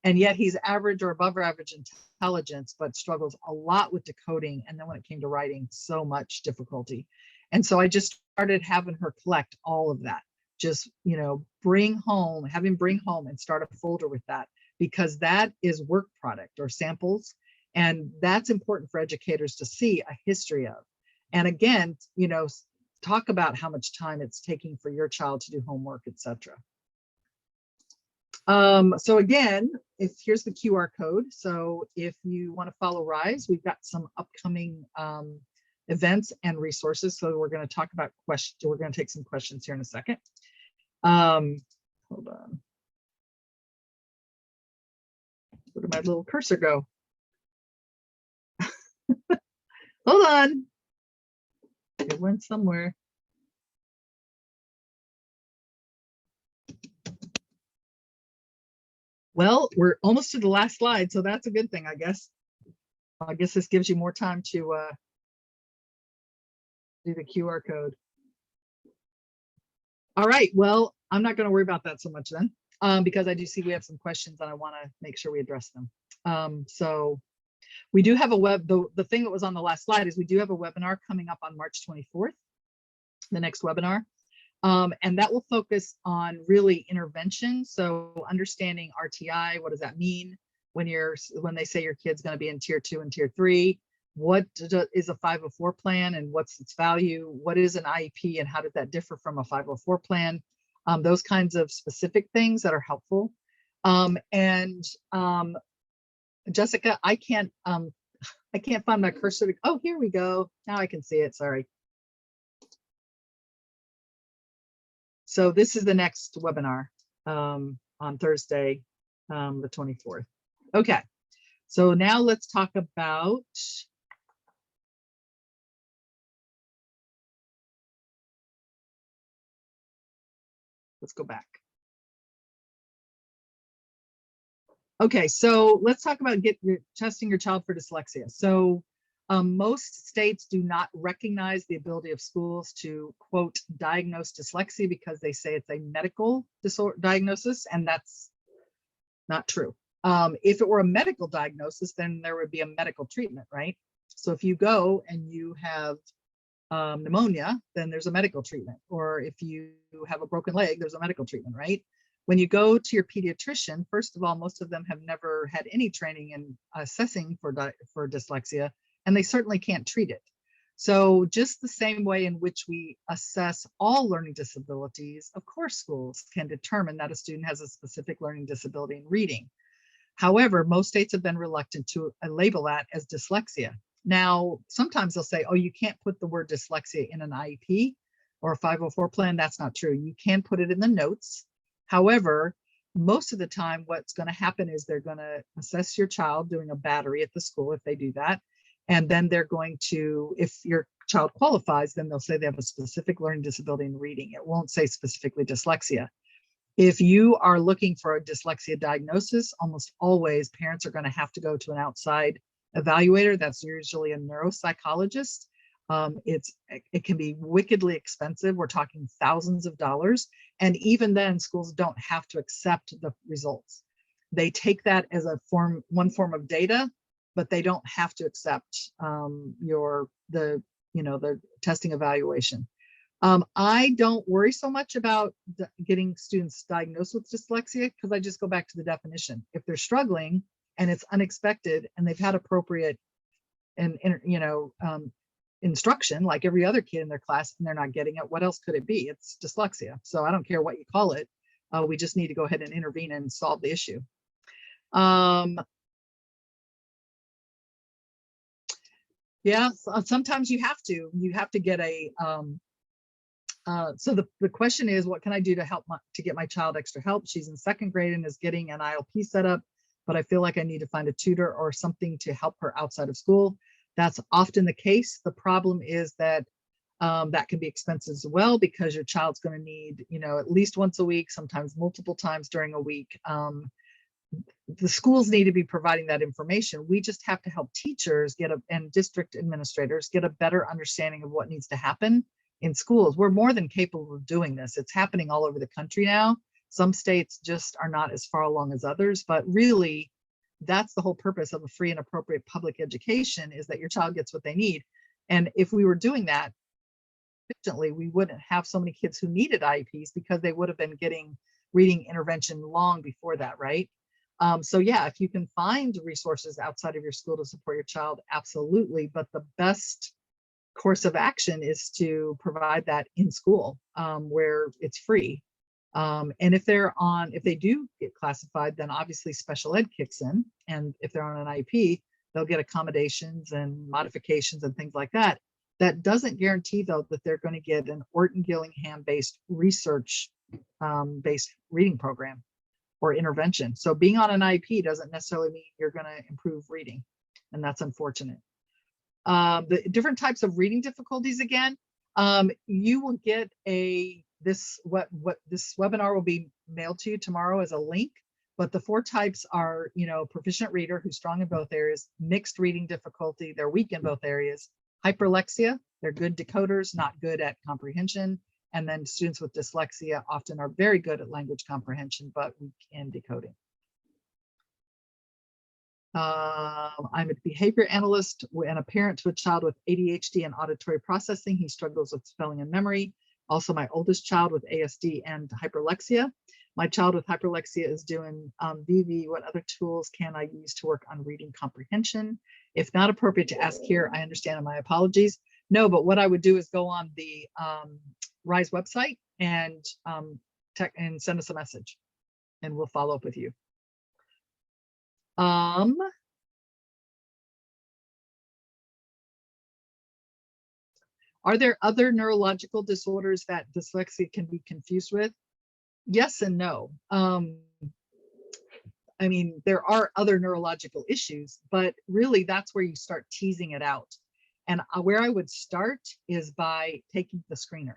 And yet he's average or above average intelligence, but struggles a lot with decoding. And then when it came to writing, so much difficulty. And so I just started having her collect all of that. Just, you know, have him bring home and start a folder with that, because that is work product or samples. And that's important for educators to see a history of. And again, you know, talk about how much time it's taking for your child to do homework, etc. So again, here's the QR code. So if you want to follow RISE, we've got some upcoming events and resources. So we're going to talk about questions. We're going to take some questions here in a second. Hold on. Where did my little cursor go? Hold on. It went somewhere. Well, we're almost to the last slide, so that's a good thing, I guess. I guess this gives you more time to do the QR code. All right, well, I'm not going to worry about that so much then, because I do see we have some questions and I want to make sure we address them. So we do have a the thing that was on the last slide is we do have a webinar coming up on March 24th, the next webinar. And that will focus on really intervention. So understanding RTI, what does that mean when they say your kid's going to be in tier 2 and tier 3? What is a 504 plan and what's its value? What is an IEP and how does that differ from a 504 plan? Those kinds of specific things that are helpful. Jessica, I can't find my cursor. Oh, here we go. Now I can see it. Sorry. So this is the next webinar on Thursday, the 24th. Okay, so now let's talk about, let's go back. Okay, so let's talk about testing your child for dyslexia. So Most states do not recognize the ability of schools to, quote, diagnose dyslexia because they say it's a medical diagnosis, and that's not true. If it were a medical diagnosis, then there would be a medical treatment, right? So if you go and you have pneumonia, then there's a medical treatment. Or if you have a broken leg, there's a medical treatment, right? When you go to your pediatrician, first of all, most of them have never had any training in assessing for dyslexia, and they certainly can't treat it. So just the same way in which we assess all learning disabilities, of course, schools can determine that a student has a specific learning disability in reading. However, most states have been reluctant to label that as dyslexia. Now, sometimes they'll say, oh, you can't put the word dyslexia in an IEP or a 504 plan. That's not true. You can put it in the notes. However, most of the time, what's going to happen is they're going to assess your child doing a battery at the school if they do that. And then they're going to, if your child qualifies, then they'll say they have a specific learning disability in reading. It won't say specifically dyslexia. If you are looking for a dyslexia diagnosis, almost always parents are going to have to go to an outside evaluator. That's usually a neuropsychologist. It can be wickedly expensive. We're talking thousands of dollars. And even then, schools don't have to accept the results. They take that as one form of data, but they don't have to accept the testing evaluation. I don't worry so much about getting students diagnosed with dyslexia because I just go back to the definition. If they're struggling and it's unexpected and they've had appropriate instruction like every other kid in their class and they're not getting it, what else could it be? It's dyslexia. So I don't care what you call it. We just need to go ahead and intervene and solve the issue. Yeah, sometimes you have to get a so the question is, what can I do to get my child extra help? She's in second grade and is getting an ILP set up, but I feel like I need to find a tutor or something to help her outside of school. That's often the case. The problem is that that can be expensive as well because your child's going to need, at least once a week, sometimes multiple times during a week. The schools need to be providing that information. We just have to help teachers and district administrators get a better understanding of what needs to happen in schools. We're more than capable of doing this. It's happening all over the country now. Some states just are not as far along as others, but really that's the whole purpose of a free and appropriate public education, is that your child gets what they need. And if we were doing that efficiently, we wouldn't have so many kids who needed IEPs because they would have been getting reading intervention long before that, right? So yeah, if you can find resources outside of your school to support your child, absolutely. But the best course of action is to provide that in school where it's free. And if they do get classified, then obviously special ed kicks in. And if they're on an IEP, they'll get accommodations and modifications and things like that. That doesn't guarantee, though, that they're going to get an Orton Gillingham-based research based reading program or intervention. So being on an IEP doesn't necessarily mean you're going to improve reading, and that's unfortunate. The different types of reading difficulties, again, you will get this webinar will be mailed to you tomorrow as a link, but the 4 types are, proficient reader who's strong in both areas, mixed reading difficulty, they're weak in both areas, hyperlexia, they're good decoders, not good at comprehension. And then students with dyslexia often are very good at language comprehension, but weak in decoding. I'm a behavior analyst and a parent to a child with ADHD and auditory processing. He struggles with spelling and memory. Also, my oldest child with ASD and hyperlexia. My child with hyperlexia is doing VV. What other tools can I use to work on reading comprehension? If not appropriate to ask here, I understand, and my apologies. No, but what I would do is go on the RISE website and send us a message, and we'll follow up with you. Are there other neurological disorders that dyslexia can be confused with? Yes and no. I mean, there are other neurological issues, but really that's where you start teasing it out. And where I would start is by taking the screener.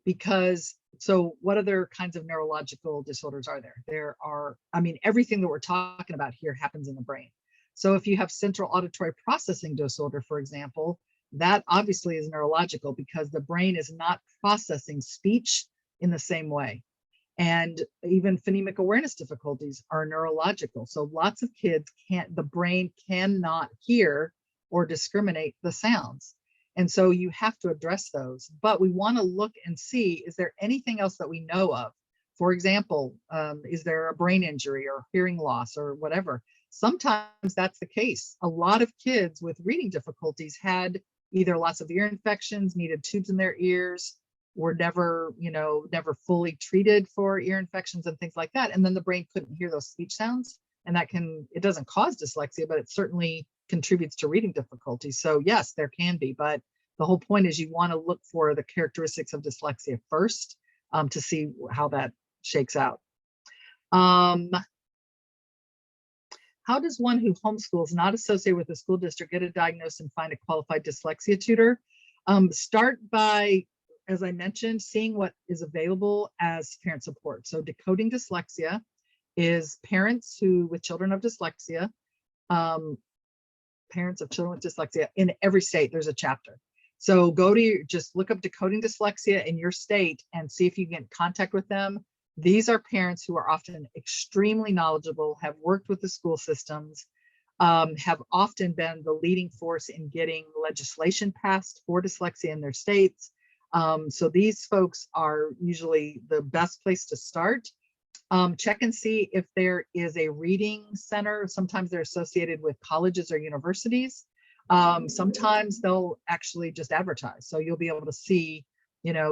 Because, so what other kinds of neurological disorders are there? There are, I mean, everything that we're talking about here happens in the brain. So if you have central auditory processing disorder, for example, that obviously is neurological because the brain is not processing speech in the same way. And even phonemic awareness difficulties are neurological. So lots of kids the brain cannot hear or discriminate the sounds. And so you have to address those. But we want to look and see, is there anything else that we know of? For example, is there a brain injury or hearing loss or whatever? Sometimes that's the case. A lot of kids with reading difficulties had either lots of ear infections, needed tubes in their ears, were never fully treated for ear infections and things like that. And then the brain couldn't hear those speech sounds. And it doesn't cause dyslexia, but it certainly contributes to reading difficulties. So yes, there can be, but the whole point is you want to look for the characteristics of dyslexia first to see how that shakes out. How does one who homeschools not associated with a school district get a diagnosis and find a qualified dyslexia tutor? Start by, as I mentioned, seeing what is available as parent support. So Decoding Dyslexia is parents with children of dyslexia, parents of children with dyslexia in every state. There's a chapter. So just look up Decoding Dyslexia in your state and see if you can get in contact with them. These are parents who are often extremely knowledgeable, have worked with the school systems, have often been the leading force in getting legislation passed for dyslexia in their states. So these folks are usually the best place to start. Check and see if there is a reading center. Sometimes they're associated with colleges or universities. Sometimes they'll actually just advertise. So you'll be able to see,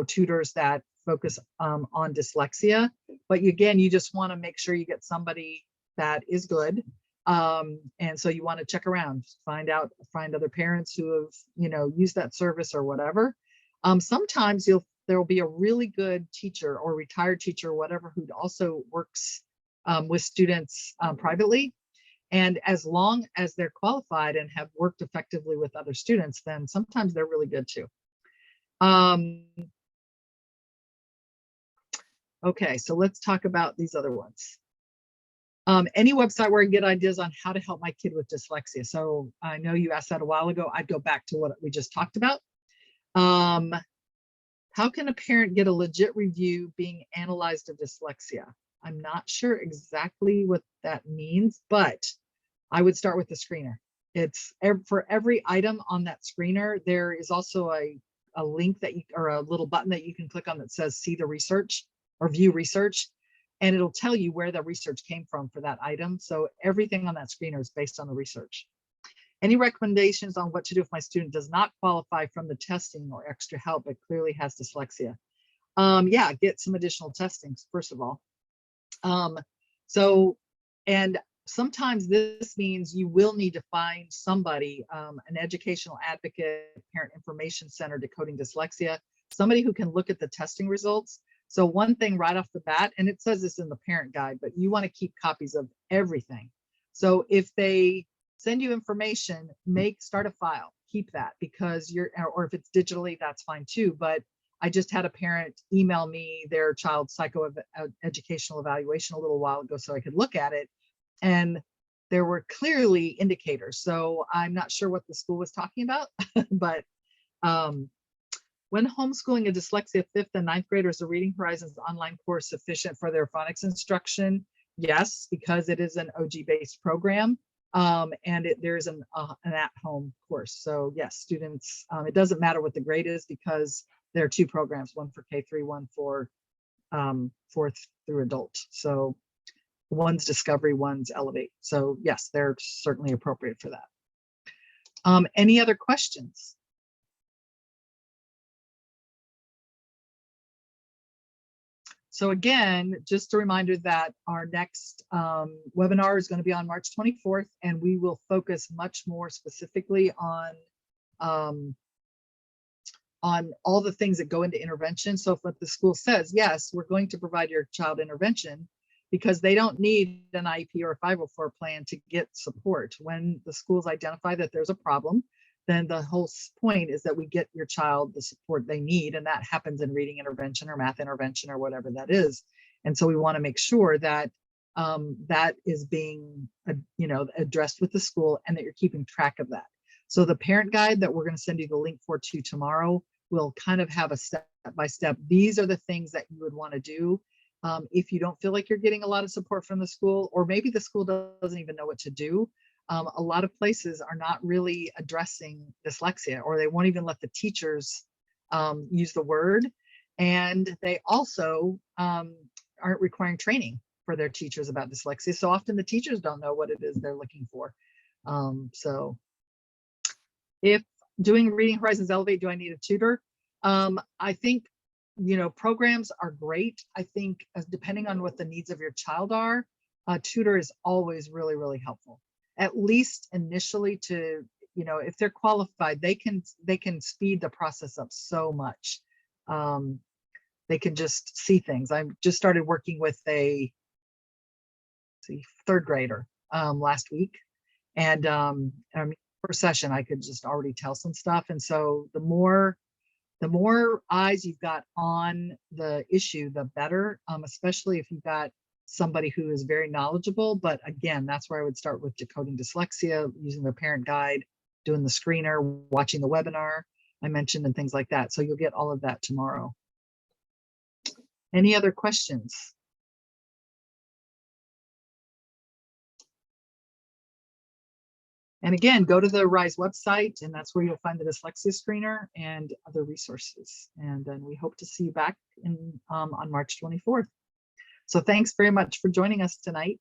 tutors that focus on dyslexia. But again, you just want to make sure you get somebody that is good. And so you want to check around, find other parents who have, used that service or whatever. Sometimes there will be a really good teacher or retired teacher or whatever who also works with students privately. And as long as they're qualified and have worked effectively with other students, then sometimes they're really good too. Okay, so let's talk about these other ones. Any website where I get ideas on how to help my kid with dyslexia. So I know you asked that a while ago. I'd go back to what we just talked about. How can a parent get a legit review being analyzed of dyslexia? I'm not sure exactly what that means, but I would start with the screener. It's for every item on that screener, there is also a link or a little button that you can click on that says see the research or view research, and it'll tell you where the research came from for that item. So everything on that screener is based on the research. Any recommendations on what to do if my student does not qualify from the testing or extra help, but clearly has dyslexia? Yeah, get some additional testing, first of all. And sometimes this means you will need to find somebody, an educational advocate, parent information center, Decoding Dyslexia, somebody who can look at the testing results. So one thing right off the bat, and it says this in the parent guide, but you want to keep copies of everything. So if they send you information, start a file, keep that, because or if it's digitally, that's fine too. But I just had a parent email me their child's psychoeducational evaluation a little while ago so I could look at it. And there were clearly indicators. So I'm not sure what the school was talking about, but when homeschooling a dyslexia 5th and 9th graders, the Reading Horizons online course sufficient for their phonics instruction? Yes, because it is an OG-based program. And there is an at-home course. So yes, students, it doesn't matter what the grade is because there are two programs, one for K3, one for 4th through adult. So one's Discovery, one's Elevate. So yes, they're certainly appropriate for that. Any other questions? So again, just a reminder that our next webinar is going to be on March 24th, and we will focus much more specifically on all the things that go into intervention. So if what the school says, yes, we're going to provide your child intervention, because they don't need an IEP or a 504 plan to get support. When the schools identify that there's a problem, then the whole point is that we get your child the support they need, and that happens in reading intervention or math intervention or whatever that is. And so we want to make sure that that is being, addressed with the school, and that you're keeping track of that. So the parent guide that we're going to send you the link for tomorrow will kind of have a step-by-step. These are the things that you would want to do if you don't feel like you're getting a lot of support from the school, or maybe the school doesn't even know what to do. A lot of places are not really addressing dyslexia, or they won't even let the teachers use the word. And they also aren't requiring training for their teachers about dyslexia. So often the teachers don't know what it is they're looking for. So if doing Reading Horizons Elevate, do I need a tutor? I think, programs are great. I think depending on what the needs of your child are, a tutor is always really, really helpful. At least initially to, if they're qualified, they can speed the process up so much. They can just see things. I just started working with a third grader last week, and first session I could just already tell some stuff. And so the more eyes you've got on the issue, the better, especially if you've got somebody who is very knowledgeable. But again, that's where I would start with decoding dyslexia, using the parent guide, doing the screener, watching the webinar I mentioned, and things like that. So you'll get all of that tomorrow. Any other questions? And again, go to the RISE website, and that's where you'll find the dyslexia screener and other resources. And then we hope to see you back on March 24th. So thanks very much for joining us tonight.